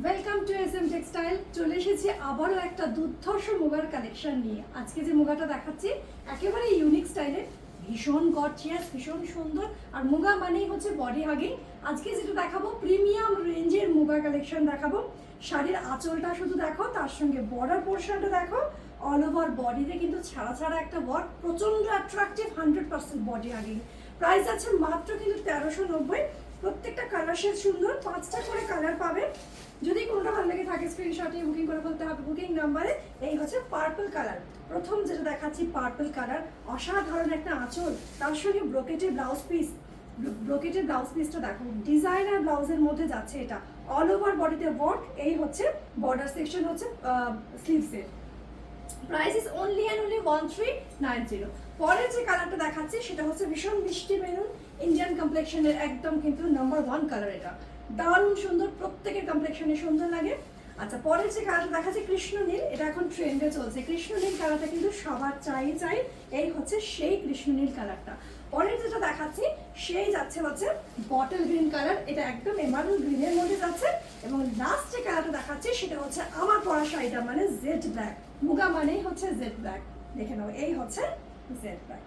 Welcome to SM textile. চলে এসেছি আবারও একটা দুর্ধর্ষ মুগার কালেকশন নিয়ে। আজকে যে মুগাটা দেখাচ্ছি একেবারে ইউনিক স্টাইলের, ভীষণ গর্জিয়াস, ভীষণ সুন্দর। আর মুগা মানেই হচ্ছে বডি হাগিং। আজকে যেটা দেখাবো প্রিমিয়াম রেঞ্জের মুগা কালেকশন দেখাবো। শাড়ির আঁচলটা শুধু দেখো, তার সঙ্গে বর্ডার পোর্শনটা দেখো, অল ওভার বডিতে কিন্তু ছাড়া ছাড়া একটা ওয়ার্ক, প্রচন্ড অ্যাট্রাকটিভ, 100% বডি হাগিং। প্রাইস আছে মাত্র কিন্তু 1390। প্রত্যেকটা কালার শেড সুন্দর, 5টা করে কালার পাবে। যদি কোনটা ভালো লাগে থাকে স্ক্রিনশটে বুকিং করে ফেলতে হবে বুকিং নাম্বারে। এই হচ্ছে পার্পল কালার, প্রথম যেটা দেখাচ্ছি পার্পল কালার, অসাধারণ একটা আঁচল, তার সঙ্গে ব্রোকেটের ব্লাউজ পিস। ব্রোকেটের ব্লাউজ পিসটা দেখো, ডিজাইনার ব্লাউজের মধ্যে যাচ্ছে এটা, অল ওভার বডিতে ওয়ার্ক। এই হচ্ছে বর্ডার সেকশন, হচ্ছে স্লিভসের। Price is only and only 1390। পরের যে কালারটা দেখাচ্ছি সেটা হচ্ছে ভীষণ মিষ্টি মেরুন, ইন্ডিয়ান কমপ্লেকশনের একদম কিন্তু নাম্বার 1 কালার। এটা দারুণ সুন্দর, প্রত্যেকের কমপ্লেকশনে সুন্দর লাগে। আচ্ছা, পরের যে কালারটা দেখাচ্ছি কৃষ্ণ নীল, এটা এখন ট্রেন্ডে চলছে। কৃষ্ণ নীল কালারটা কিন্তু সবার চাই। এই হচ্ছে সেই কৃষ্ণ নীল কালারটা। পরের যেটা দেখাচ্ছি সেই যাচ্ছে হচ্ছে বটল গ্রিন কালার, এটা একদম এমারেল্ড গ্রিনের মধ্যে যাচ্ছে। এবং লাস্ট যে কালারটা দেখাচ্ছি সেটা হচ্ছে আমার পরা শাড়িটা, মানে জেড ব্ল্যাক। মুগা মানেই হচ্ছে জেড ব্ল্যাক। দেখে নাও, এই হচ্ছে জেড ব্ল্যাক।